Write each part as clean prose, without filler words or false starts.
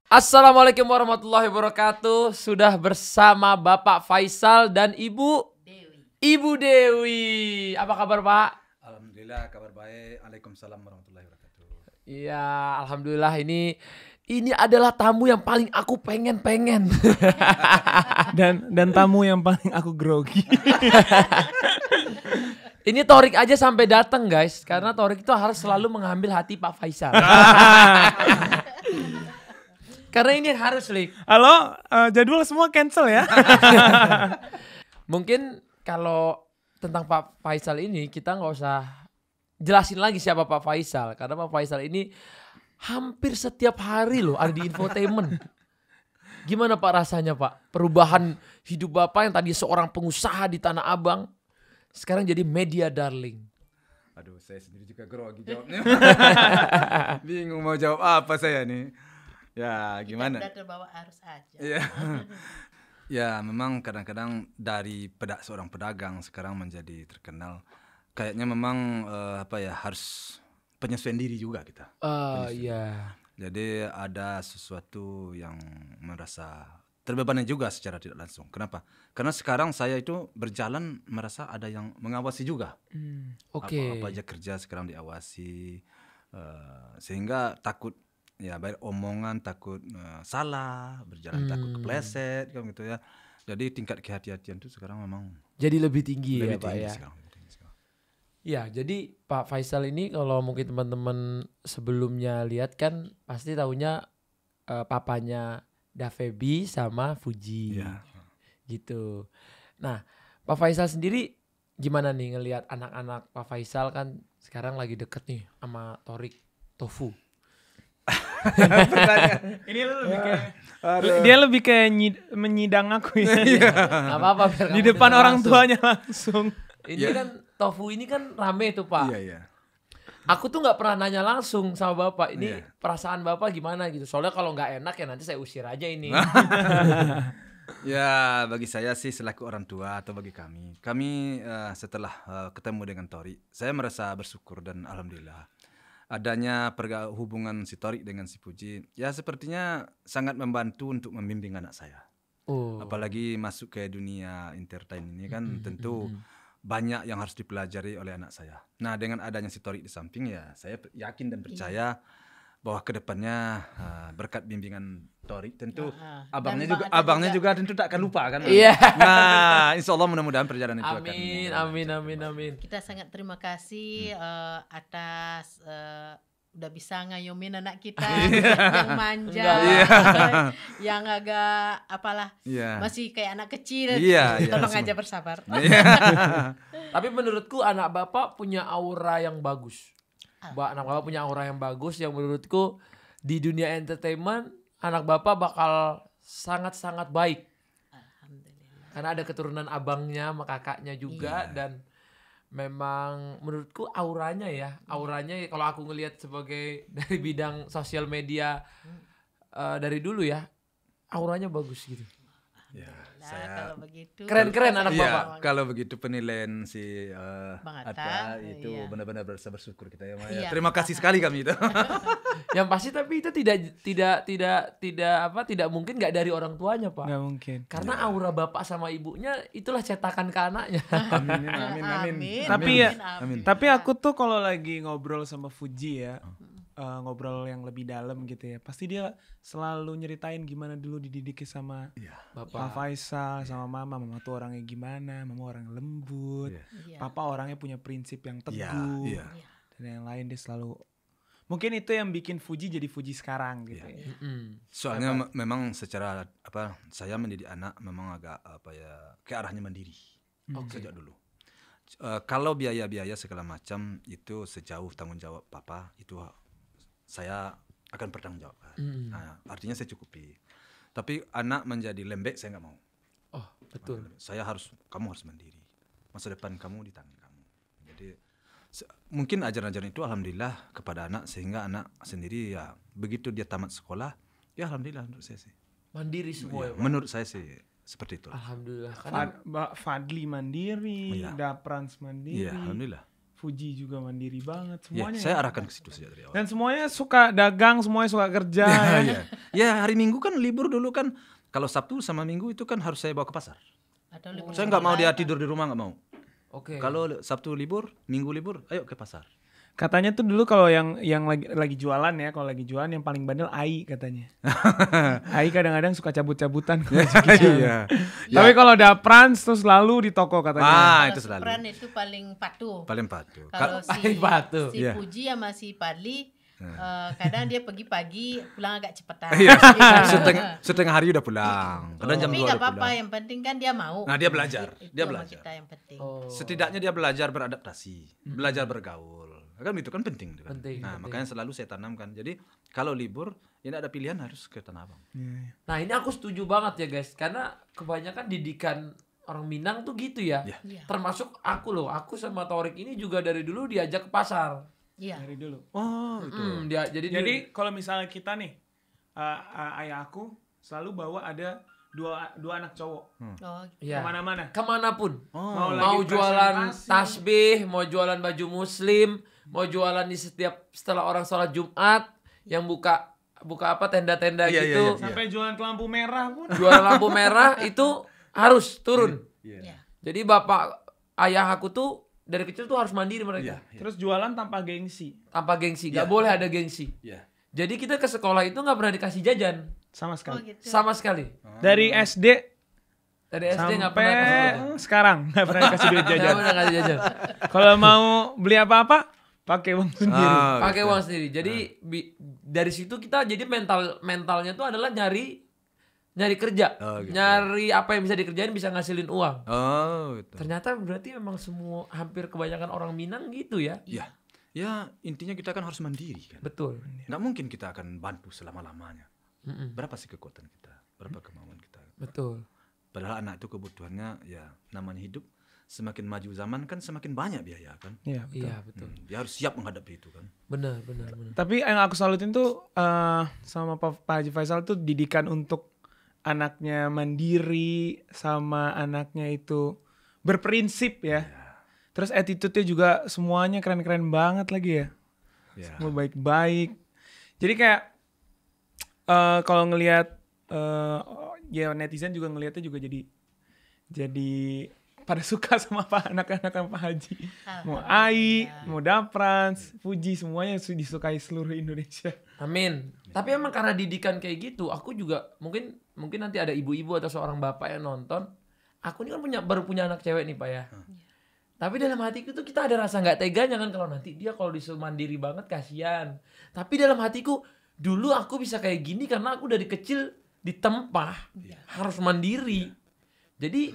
Assalamualaikum warahmatullahi wabarakatuh. Sudah bersama Bapak Faisal dan Ibu Dewi. Apa kabar, Pak? Alhamdulillah kabar baik. Waalaikumsalam warahmatullahi wabarakatuh. Iya, alhamdulillah ini adalah tamu yang paling aku pengen. dan tamu yang paling aku grogi. Ini Torik aja sampai datang, guys, karena Torik itu harus selalu mengambil hati Pak Faisal. Karena ini harus, Lik. Halo, jadwal semua cancel ya. Mungkin kalau tentang Pak Faisal ini kita nggak usah jelasin lagi siapa Pak Faisal. Karena Pak Faisal ini hampir setiap hari loh ada di infotainment. Gimana Pak rasanya, Pak? Perubahan hidup Bapak yang tadi seorang pengusaha di Tanah Abang, sekarang jadi media darling. Aduh, saya sendiri juga grogi jawabnya. Bingung mau jawab apa saya nih. Ya gimana? Udah terbawa arus aja. Iya. Ya memang kadang-kadang dari seorang pedagang sekarang menjadi terkenal. Kayaknya memang harus penyesuaian diri juga kita. Iya. Jadi ada sesuatu yang merasa terbebani juga secara tidak langsung. Kenapa? Karena sekarang saya itu berjalan merasa ada yang mengawasi juga. Oke. Apa aja kerja sekarang diawasi, sehingga takut ya banyak omongan, takut salah, berjalan takut kepleset kan gitu ya. Jadi tingkat kehati-hatian itu sekarang memang Jadi lebih tinggi ya lebih Pak tinggi ya. sekarang. Ya, jadi Pak Faisal ini kalau mungkin teman-teman sebelumnya lihat kan pasti tahunya papanya Dafebi sama Fuji. Iya. Gitu. Nah, Pak Faisal sendiri gimana nih ngelihat anak-anak Pak Faisal kan sekarang lagi deket nih sama Torik Tofu. Ini lu lebih kayak dia lebih kayak menyidang aku ya. Gak apa-apa biar Di kamu depan dengar orang langsung. tuanya langsung. Ini kan Tofu ini kan rame tuh Pak. Iya, iya. Aku tuh nggak pernah nanya langsung sama Bapak. Ini Iya. perasaan Bapak gimana gitu. Soalnya kalau nggak enak ya nanti saya usir aja ini. Ya bagi saya sih selaku orang tua atau bagi kami setelah ketemu dengan Tori, saya merasa bersyukur dan alhamdulillah adanya hubungan si Tori dengan si Puji ya sepertinya sangat membantu untuk membimbing anak saya. Oh. Apalagi masuk ke dunia entertain ini kan tentu banyak yang harus dipelajari oleh anak saya. Nah dengan adanya si Tori di samping ya saya yakin dan percaya bahwa kedepannya berkat bimbingan Tori tentu abangnya juga tentu tak akan lupa kan. Iya. Nah insya Allah mudah-mudahan perjalanan itu Amin. Kita sangat terima kasih atas udah bisa ngayomin anak kita yang manja, yang agak apalah, masih kayak anak kecil. Tolong aja bersabar. Tapi menurutku anak Bapak punya aura yang bagus. Anak Bapak punya aura yang bagus yang menurutku di dunia entertainment anak Bapak bakal sangat-sangat baik. Alhamdulillah. Karena ada keturunan abangnya sama kakaknya juga dan memang menurutku auranya kalau aku ngelihat sebagai dari bidang sosial media dari dulu ya auranya bagus gitu. Kalau begitu Keren anak Bapak. Kalau begitu penilaian si Bang Atta Atta, itu iya. benar-benar bersyukur kita ya. Iya. Terima kasih sekali kami itu. Yang pasti tapi itu tidak mungkin nggak dari orang tuanya Pak. Nggak mungkin. Karena aura bapak sama ibunya itulah cetakan ke anaknya. Amin. Tapi aku tuh kalau lagi ngobrol sama Fuji ya, ngobrol yang lebih dalam gitu ya, pasti dia selalu nyeritain gimana dulu dididiknya sama Pak Faisal, sama Mama tuh orangnya gimana, Mama orang lembut, Papa orangnya punya prinsip yang teguh, dan yang lain dia selalu. Mungkin itu yang bikin Fuji jadi Fuji sekarang gitu ya. Soalnya memang secara saya mendidik anak memang agak ke arahnya mandiri sejak dulu. Kalau biaya-biaya segala macam itu sejauh tanggung jawab Papa itu saya akan bertanggung jawab. Nah, artinya saya cukupi. Tapi anak menjadi lembek saya nggak mau. Oh betul. Kamu harus mandiri. Masa depan kamu di tangan kamu. Jadi mungkin ajaran-ajaran itu alhamdulillah kepada anak sehingga anak sendiri ya begitu dia tamat sekolah ya alhamdulillah menurut saya sih. Mandiri semua ya Pak? Menurut saya sih seperti itu. Alhamdulillah. Fadli mandiri, Daprans mandiri. Iya alhamdulillah. Fuji juga mandiri banget Ya, semuanya. saya arahkan ke situ sejak dari awal. Dan semuanya suka dagang, semuanya suka kerja. ya. Ya, hari Minggu kan libur dulu kan. Kalau Sabtu sama Minggu itu kan harus saya bawa ke pasar. Atau libur Saya nggak mau sekolah, dia tidur di rumah, nggak mau. Oke. Kalau Sabtu libur, Minggu libur, ayo ke pasar. Katanya tuh dulu kalau yang lagi jualan ya, kalau lagi jualan yang paling bandel Ai katanya. Ai kadang-kadang suka cabut-cabutan. Iya. Tapi kalau udah Prans tuh selalu di toko katanya. Ah, Kalau itu si selalu. Pran itu paling patuh. Paling patuh. Kalau paling patuh. si Iya. Puji sama si Padli kadang dia pagi-pagi pulang agak cepetan. Iya. Gitu. setengah hari udah pulang. Kadang jam 2 Tapi udah nggak apa-apa, pulang. yang penting kan dia mau. Nah, dia belajar. Itu Dia sama belajar. kita yang penting. Oh. Setidaknya dia belajar beradaptasi, belajar bergaul. Kan itu kan penting. Kan? Penting, Nah, penting. makanya selalu saya tanamkan. Jadi kalau libur, ini ada pilihan harus ke Tanah Abang. Nah ini aku setuju banget ya guys, karena kebanyakan didikan orang Minang tuh gitu ya. Iya. Iya. Termasuk aku loh, aku sama Torik ini juga dari dulu diajak ke pasar. Iya. Dari dulu. Oh, itu. Jadi kalau misalnya kita nih, ayah aku selalu bawa ada dua anak cowok. Oh, ya, Kemana-mana. kemanapun. Oh, Mau lagi jualan presentasi. tasbih, mau jualan baju muslim, mau jualan di setelah orang sholat Jumat, yang buka apa tenda-tenda Iya, gitu, iya, Sampai jualan ke lampu merah pun. jualan lampu merah itu harus turun. Iya. Iya. Jadi ayah aku tuh dari kecil tuh harus mandiri mereka. Iya. Terus jualan tanpa gengsi. Tanpa gengsi, gak Iya. boleh ada gengsi. Iya. Jadi kita ke sekolah itu gak pernah dikasih jajan. Sama Oh sekali. gitu. Sama sekali. Dari SD Dari SD gak sampai pernah kasih jajan. sekarang nggak pernah dikasih duit Gak jajan. pernah kasih jajan. Kalau mau beli apa-apa pakai uang sendiri. Ah, Pakai gitu. uang sendiri. Jadi dari situ kita jadi mentalnya tuh adalah nyari kerja. Oh, gitu. Nyari apa yang bisa dikerjain, bisa ngasilin uang. Oh, gitu. Ternyata berarti memang semua hampir kebanyakan orang Minang gitu ya. Ya. Ya, intinya kita kan harus mandiri kan. Betul. Nggak mungkin kita akan bantu selama-lamanya. Mm-mm. Berapa sih kekuatan kita? Berapa kemauan kita? Betul. Padahal anak itu kebutuhannya ya namanya hidup. Semakin maju zaman kan semakin banyak biaya kan. Iya, betul. Iya betul. Dia harus siap menghadapi itu kan. Benar. Tapi yang aku salutin tuh sama Pak Haji Faisal tuh didikan untuk anaknya mandiri sama anaknya itu berprinsip ya. Terus attitude-nya juga semuanya keren-keren banget lagi ya. Ya. Semua baik-baik. Jadi kayak kalau ngelihat ya netizen juga ngelihatnya juga jadi pada suka sama anak-anak Pak Haji. Mau Ai, mau Daprans, Fuji semuanya disukai seluruh Indonesia. Amin. Tapi emang karena didikan kayak gitu, aku juga mungkin nanti ada ibu-ibu atau seorang bapak yang nonton. Aku ini kan baru punya anak cewek nih Pak ya. Tapi dalam hatiku tuh kita ada rasa nggak teganya kan kalau nanti dia kalau disuruh mandiri banget kasihan. Tapi dalam hatiku dulu aku bisa kayak gini karena aku dari kecil ditempah harus mandiri. Jadi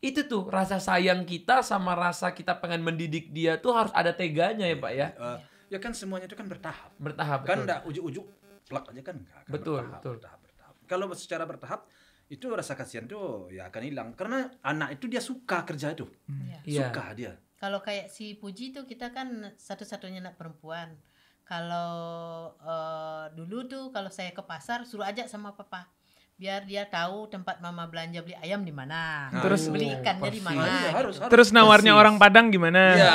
itu tuh rasa sayang kita sama rasa kita pengen mendidik dia tuh harus ada teganya ya Pak ya. Ya kan semuanya itu kan bertahap. Bertahap. Kan betul. enggak ujuk-ujuk plak aja kan enggak. Kan Betul, bertahap, betul. bertahap. Kalau secara bertahap itu rasa kasihan tuh ya akan hilang karena anak itu dia suka kerja itu. Iya. Suka dia. Kalau kayak si Puji tuh kita kan satu-satunya anak perempuan. Kalau dulu tuh kalau saya ke pasar suruh ajak sama papa. Biar dia tahu tempat mama belanja beli ayam di mana. Terus beli ikannya di mana. Iya, harus. Terus nawarnya Persis. orang Padang gimana? Iya.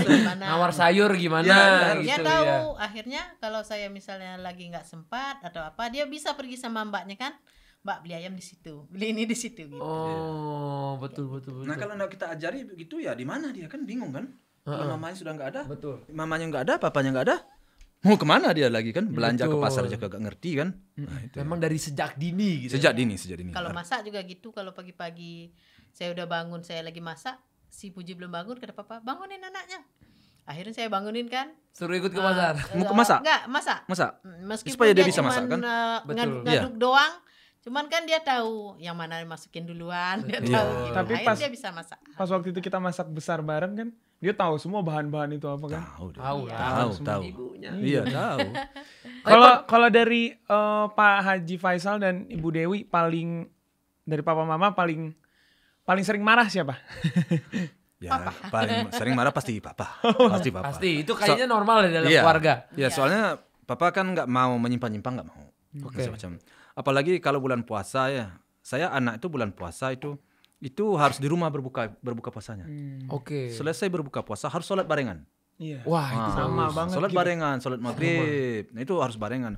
Di mana. Nawar sayur gimana Ya, Dia gitu tahu ya. akhirnya kalau saya misalnya lagi nggak sempat atau apa dia bisa pergi sama mbaknya kan. Mbak beli ayam di situ, beli ini di situ gitu. Oh, betul. Nah kalau nggak kita ajari begitu ya di mana dia kan bingung kan? Kalau mamanya sudah nggak ada, Betul. mamanya nggak ada, papanya nggak ada, mau kemana dia lagi kan? Belanja ke Betul. pasar aja kagak ngerti kan? Nah, itu. Memang dari sejak dini gitu. Sejak dini. Kalau masak juga gitu, kalau pagi-pagi saya udah bangun, saya lagi masak, si Puji belum bangun, kata papa, bangunin anaknya. Akhirnya saya bangunin kan. Suruh ikut ke pasar. Mau ke masak? Enggak, masak. Masa? Meskipun Supaya dia bisa cuman, masak, kan? Betul. ngaduk-ngaduk doang, cuman kan dia tahu yang mana dimasukin duluan, dia Betul. tahu Iya. gitu. Tapi Akhirnya pas- dia bisa masak. Pas waktu itu kita masak besar bareng kan, dia tahu semua bahan-bahan itu apa kan. Tahu dia. Tahu Iya. lah. Tahu. Ibunya. Iya tahu. Kalau dari Pak Haji Faisal dan Ibu Dewi dari papa mama paling sering marah siapa? Ya paling sering marah pasti papa. Pasti papa. Pasti itu kayaknya normal ya dalam Iya. keluarga. Ya soalnya papa kan nggak mau menyimpan-nyimpan nggak mau. Oke. Macam-macam. Apalagi kalau bulan puasa ya. Saya anak itu bulan puasa itu itu harus di rumah berbuka puasanya. Oke. Selesai berbuka puasa harus sholat barengan. Iya. Wah, itu sama banget. Sholat gitu. barengan, sholat maghrib. Nah, itu harus barengan.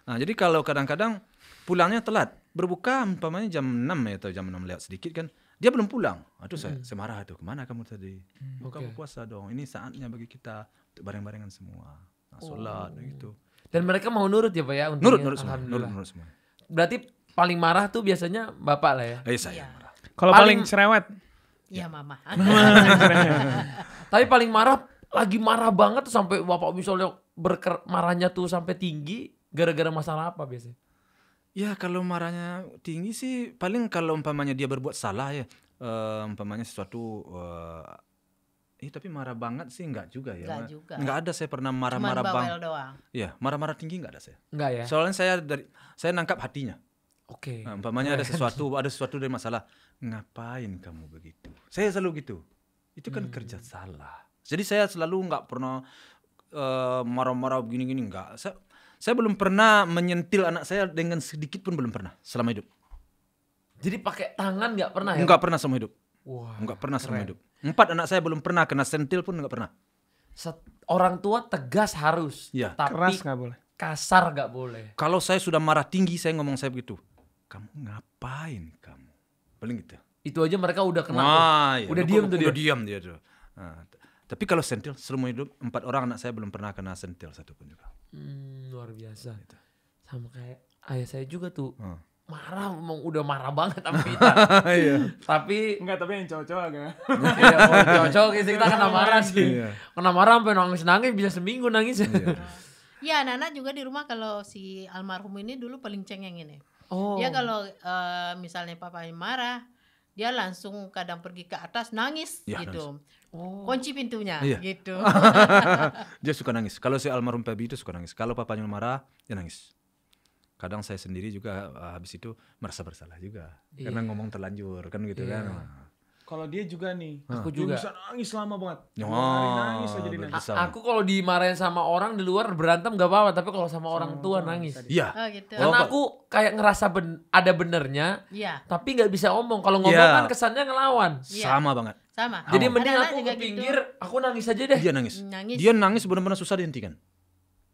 Nah, jadi kalau kadang-kadang pulangnya telat, berbuka umpamanya jam 6 ya atau jam 6 lewat sedikit kan, dia belum pulang. Aduh, saya marah tuh. Kemana kamu tadi? Buka puasa dong. Ini saatnya bagi kita untuk bareng-barengan semua. Nah, sholat gitu. Dan mereka mau nurut ya Pak ya? Nurut semua. Berarti paling marah tuh biasanya Bapak lah ya? Saya marah. Kalau paling cerewet? Iya mama. Tapi paling marah, lagi marah banget tuh sampai Bapak misalnya marahnya tuh sampai tinggi, gara-gara masalah apa biasanya? Ya kalau marahnya tinggi sih paling kalau umpamanya dia berbuat salah ya, umpamanya sesuatu, tapi marah banget sih enggak juga ya. Enggak juga. Enggak ada saya pernah marah-marah bawel doang. Iya, marah-marah tinggi enggak ada saya. Enggak ya? Soalnya saya nangkap hatinya. Oke. Nah, umpamanya ada sesuatu dari masalah, ngapain kamu begitu? Saya selalu gitu. Itu kan kerja salah. Jadi saya selalu enggak pernah marah-marah begini-gini enggak. Saya belum pernah menyentil anak saya dengan sedikit pun belum pernah selama hidup. Jadi pakai tangan nggak pernah ya? Enggak pernah selama hidup. Wah, Enggak pernah selama hidup. 4 anak saya belum pernah kena sentil pun enggak pernah. Orang tua tegas harus, Iya. tapi Keras nggak boleh. kasar nggak boleh. Kalau saya sudah marah tinggi saya ngomong saya begitu. Kamu ngapain kamu? Paling gitu. Itu aja mereka udah kena. Iya. Udah diem tuh dia. Udah diam dia tuh. Nah, tapi kalau sentil selama hidup 4 orang anak saya belum pernah kena sentil satupun juga. Luar biasa. Sama kayak ayah saya juga tuh. Hmm. Marah, udah marah banget sama kita. Tapi Enggak, tapi yang cowok-cowok agak. ya, cocok kita kena marah sih. Iya. Kena marah sampai nangis-nangis bisa seminggu nangis. Ya anak-anak juga di rumah kalau si almarhum ini dulu paling cengeng ini. Oh. Dia kalau misalnya papanya marah, dia langsung kadang pergi ke atas nangis Ya, gitu. Oh. Kunci pintunya Iya. gitu. Dia suka nangis. Kalau si almarhum Pabi itu suka nangis. Kalau papanya marah, dia nangis. Kadang saya sendiri juga habis itu merasa bersalah juga. Karena ngomong terlanjur kan gitu kan. Kalau dia juga nih, Aku dia juga. bisa nangis lama banget. Oh, 2 hari nangis aja dia nangis. berpisah. Aku kalau dimarahin sama orang di luar berantem gak apa-apa, tapi kalau sama orang tua nangis. Iya. Oh gitu. Karena aku kayak ngerasa ada benernya, Iya, tapi nggak bisa omong. Kalau ngomong Iya. kan kesannya ngelawan. Iya. Sama banget. sama. Jadi mending Anak-anak aku juga ke pinggir, aku nangis aja deh. Dia nangis. Nangis. Dia nangis benar-benar susah dihentikan.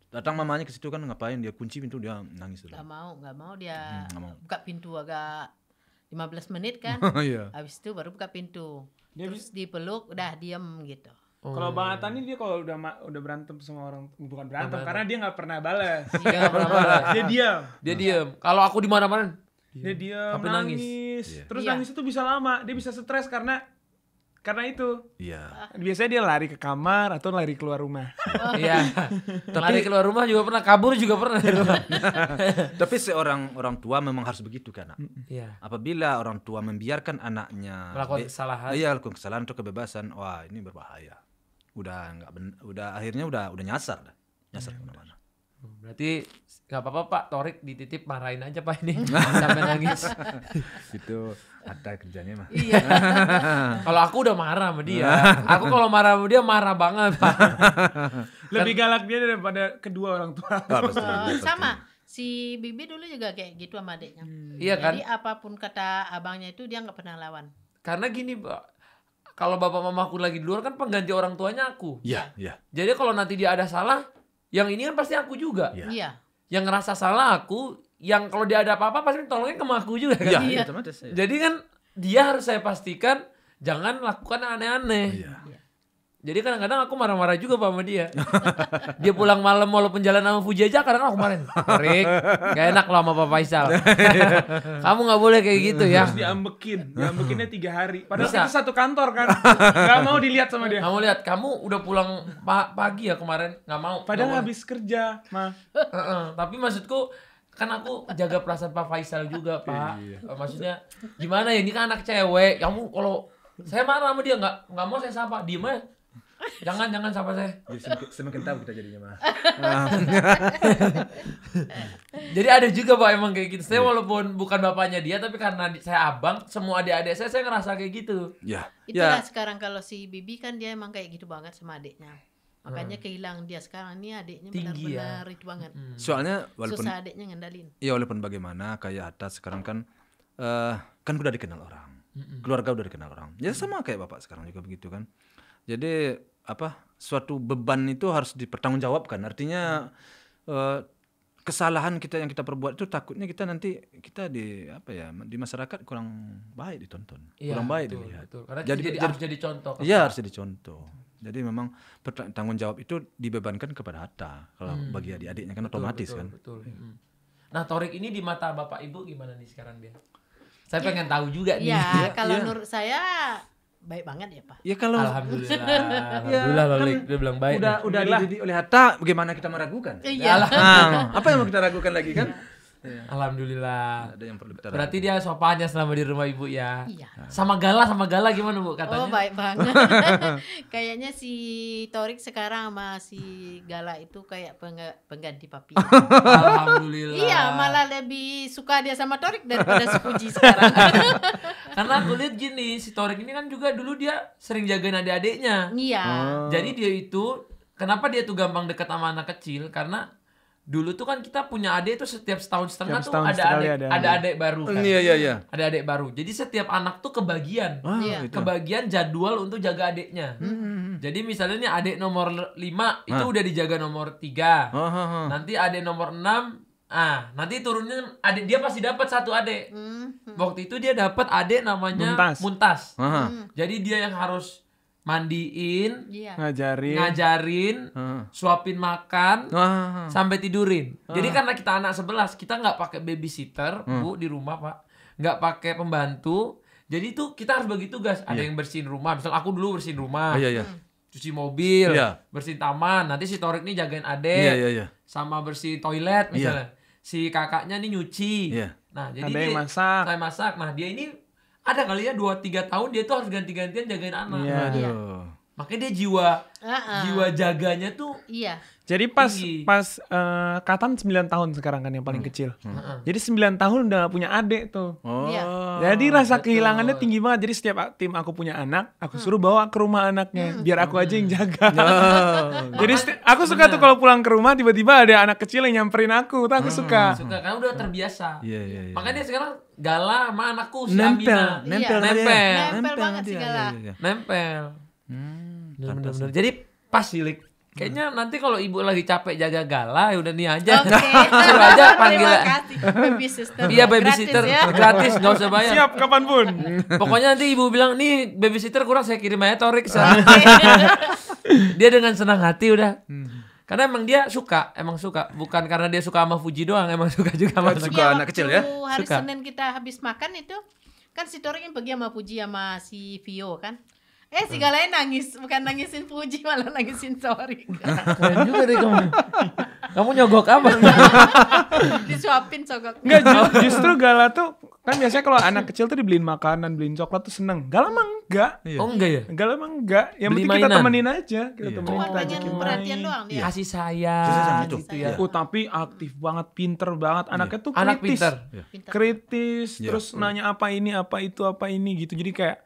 Datang mamanya ke situ kan ngapain, dia kunci pintu, dia nangis dulu. Nggak mau dia nggak mau. buka pintu agak 15 menit kan. Iya. Habis itu baru buka pintu. Dia Terus dipeluk udah diem gitu. Kalau Bang Atan ini dia kalau udah berantem sama orang, bukan berantem karena dia nggak pernah balas. Dia nggak pernah marah. Dia diam. Dia diem. Kalau aku dimana-mana, Dia diam, Sampai nangis. nangis. Iya. Terus Iya. nangis itu bisa lama. Dia bisa stres karena itu. Iya. Biasanya dia lari ke kamar atau lari keluar rumah. iya. Lari keluar rumah juga pernah, kabur juga pernah. Tapi seorang orang tua memang harus begitu kan. Iya. Apabila orang tua membiarkan anaknya Melakukan kesalahan. Iya, lakukan kesalahan atau kebebasan. Wah, ini berbahaya. Udah akhirnya udah nyasar dah. Nyasar kemana-mana. Berarti nggak apa-apa Pak Torik dititip marahin aja Pak ini sampai nangis. Itu ada kerjanya mah. Iya. Kalau aku udah marah sama dia, aku kalau marah sama dia marah banget Pak. Lebih galak dia daripada kedua orang tua. Sama. Si Bibi dulu juga kayak gitu sama adiknya. Iya kan? Jadi apapun kata abangnya itu dia nggak pernah lawan. Karena gini Pak, kalau bapak mamaku lagi di luar kan pengganti orang tuanya aku. Iya, iya. Jadi kalau nanti dia ada salah, yang ini kan pasti aku juga. Iya. Iya. Yang ngerasa salah aku, yang kalau dia ada apa-apa pasti tolongnya ke aku juga kan. Iya, Iya. otomatis. Iya. Jadi kan dia harus saya pastikan jangan lakukan aneh-aneh. Iya. Jadi kadang-kadang aku marah-marah juga Pak sama dia. Dia pulang malam walaupun jalan sama Fuji aja kadang aku kemarin. Torik, gak enak loh sama Pak Faisal. Kamu gak boleh kayak gitu ya. Terus diambekinnya 3 hari. Padahal Bisa. kita satu kantor kan. Gak mau dilihat sama dia. Kamu lihat, kamu udah pulang pagi ya kemarin, nggak mau. Padahal Nggak habis kerja, mah. boleh. Tapi maksudku kan aku jaga perasaan Pak Faisal juga Pak. Maksudnya gimana ya, ini kan anak cewek. Kamu kalau saya marah sama dia nggak mau saya sapa, diem aja. Jangan sapa saya. Jadi semakin tahu kita jadinya mah. Jadi ada juga Pak emang kayak gitu. Saya walaupun bukan bapaknya dia, tapi karena saya abang, semua adik-adik saya ngerasa kayak gitu. Iya. Itulah sekarang kalau si Bibi kan dia emang kayak gitu banget sama adiknya. Makanya kehilangan dia sekarang ini adiknya Tinggi benar-benar itu banget. Soalnya walaupun Susah adiknya ngendalin. ya walaupun bagaimana kayak Hatta sekarang kan kan udah dikenal orang. keluarga udah dikenal orang. Ya sama kayak bapak sekarang juga begitu kan. Jadi suatu beban itu harus dipertanggungjawabkan. Artinya kesalahan kita yang kita perbuat itu takutnya kita di masyarakat kurang baik ditonton, kurang baik dilihat. Karena harus jadi contoh. Iya, harus jadi contoh. Jadi memang tanggung jawab itu dibebankan kepada Hatta. Kalau bagi adik-adiknya kan otomatis kan. Betul. Nah, Thorik ini di mata Bapak Ibu gimana nih sekarang dia? Saya pengen tahu juga nih. Ya, kalau menurut saya baik banget ya Pak. Ya kalau Alhamdulillah Lolik dia bilang baik. Udah dididik oleh Hatta, bagaimana kita meragukan? Iya. Apa yang mau kita ragukan lagi kan? Alhamdulillah. Ada yang perlu kita Berarti dia sopannya selama di rumah Ibu ya. Iya. Sama Gala gimana Bu katanya? Oh, baik banget. Kayaknya si Thorik sekarang sama si Gala itu kayak pengganti papi. Alhamdulillah. Iya, malah lebih suka dia sama Thorik daripada si Puji sekarang. Karena aku lihat gini, si Thorik ini kan juga dulu dia sering jagain adik-adiknya. Iya. Jadi dia itu, kenapa dia tuh gampang dekat sama anak kecil? Karena dulu tuh kan kita punya adik itu setiap setahun setengah tuh ada adik baru kan. Iya. Ada adik baru. Jadi setiap anak tuh kebagian. Kebagian jadwal untuk jaga adiknya. Jadi misalnya nih adik nomor 5 itu udah dijaga nomor 3. Nanti adik nomor 6 nanti turunnya adik dia pasti dapat satu adik. Waktu itu dia dapat adik namanya Muntas. Jadi dia yang harus mandiin, ngajarin, suapin makan, sampai tidurin. Jadi karena kita anak 11, kita nggak pakai babysitter, Bu, di rumah Pak, nggak pakai pembantu. Jadi tuh kita harus bagi tugas. Ada yang bersihin rumah, misal aku dulu bersihin rumah, cuci mobil, bersihin taman. Nanti si Thorik nih jagain adek, sama bersihin toilet misalnya. Si kakaknya nih nyuci. Nah jadi ada yang masak. Nah dia ini ada kali ya 2-3 tahun dia tuh harus ganti-gantian jagain anak. Iya. Makanya dia jiwa jaganya tuh. Iya. Jadi pas Katan 9 tahun sekarang kan yang paling kecil. Jadi 9 tahun udah gak punya adik tuh. Jadi rasa kehilangannya tinggi banget. Jadi setiap tim aku punya anak, aku suruh bawa ke rumah anaknya biar aku aja yang jaga. Jadi aku suka tuh kalau pulang ke rumah tiba-tiba ada anak kecil yang nyamperin aku, tuh aku suka. Karena udah terbiasa. Iya. Makanya dia sekarang Gala sama anakku si Nempel. Amina. Nempel banget sih Gala. Nempel. Bener-bener. Jadi pas sih kayaknya nanti kalau ibu lagi capek jaga Gala ya udah nih aja. Suruh aja panggil. Terima kasih. Babysitter. Iya babysitter gratis nggak usah bayar. Siap kapanpun. Pokoknya nanti ibu bilang nih babysitter kurang saya kirim aja Thorik sana. Dia dengan senang hati udah. Karena emang dia suka, bukan karena dia suka sama Fuji doang, emang suka juga sama anak kecil ya. Hari Senin kita habis makan itu kan si Thorik yang pergi sama Fuji sama si Vio kan. Si Galanya nangis, bukan nangisin Fuji malah nangisin Thorik. Keren juga deh kamu. Kamu nyogok apa? Disuapin sogok. Enggak, justru Gala tuh kan biasanya kalau anak kecil tuh dibeliin makanan, beliin coklat tuh seneng. Gala mah enggak. Oh enggak ya? Gala mah enggak. Yang penting kita temenin aja. Kita temenin, Cuma kita pengen ajakin perhatian main. doang dia. Kasih sayang gitu ya. Tapi aktif banget, pinter banget. Anaknya tuh kritis. Anak pinter. Kritis, terus nanya apa ini, apa itu, apa ini gitu. Jadi kayak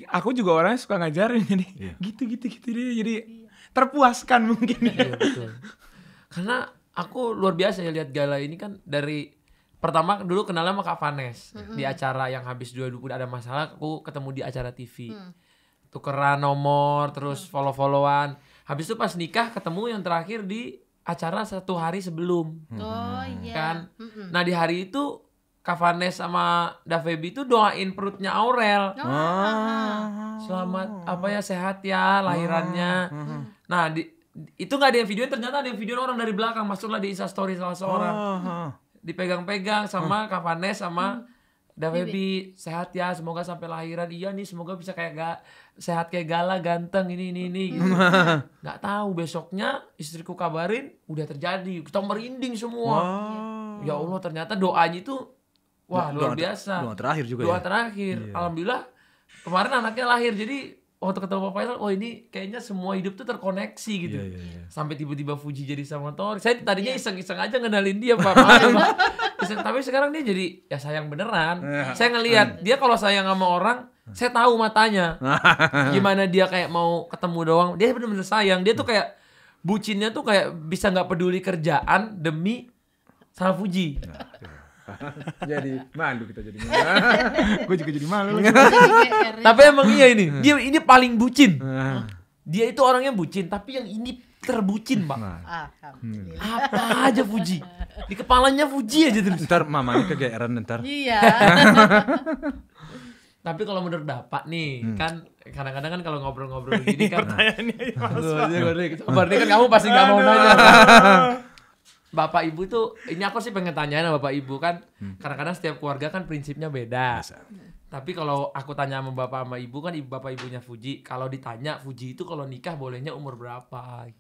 aku juga orangnya suka ngajarin jadi gitu dia jadi terpuaskan mungkin. Betul. Karena aku luar biasa ya lihat Gala ini kan dari pertama dulu kenalnya sama Kak Vanes di acara yang habis 2020 ada masalah aku ketemu di acara TV. Tukeran nomor terus follow-followan. Habis itu pas nikah ketemu yang terakhir di acara 1 hari sebelum. Oh iya. Kan. Nah di hari itu Kak Vanes sama Davebi itu doain perutnya Aurel. Selamat sehat ya lahirannya. Nah itu nggak ada yang videoin, ternyata ada yang videoin orang dari belakang masuklah di Instastory salah seorang. Dipegang-pegang sama Kak Vanes sama Davebi, sehat ya semoga sampai lahiran. Iya nih semoga bisa kayak sehat kayak Gala ganteng ini gitu. Nggak tahu besoknya istriku kabarin udah terjadi. Kita merinding semua. Ya Allah ternyata doanya itu luar biasa. Doa terakhir juga Doa terakhir. Alhamdulillah kemarin anaknya lahir. Jadi waktu ketemu Pak Faisal, ini kayaknya semua hidup tuh terkoneksi gitu. Sampai tiba-tiba Fuji jadi sama Thorik. Saya tadinya iseng-iseng aja ngenalin dia Pak. Tapi sekarang dia jadi ya sayang beneran. Saya ngelihat dia kalau sayang sama orang, saya tahu matanya. Gimana dia kayak mau ketemu doang. Dia bener-bener sayang. Dia tuh kayak bucinnya tuh kayak bisa nggak peduli kerjaan demi sama Fuji. Jadi malu kita jadi. Gue juga jadi malu. Tapi emang iya ini. Dia ini paling bucin. Dia itu orangnya bucin, tapi yang ini terbucin, Pak. Alhamdulillah. Apa aja Fuji. Di kepalanya Fuji aja terus. Ntar mamanya kegeeran ntar. Iya. Tapi kalau menurut Bapak nih, kan kadang-kadang kan kalau ngobrol-ngobrol begini kan Pertanyaannya sabar nih kan kamu pasti nggak mau nanya. Bapak Ibu tuh, ini aku sih pengen tanyain sama Bapak Ibu kan, kadang-kadang setiap keluarga kan prinsipnya beda. Tapi kalau aku tanya sama Bapak sama Ibu kan, Bapak Ibunya Fuji, kalau ditanya Fuji itu kalau nikah bolehnya umur berapa?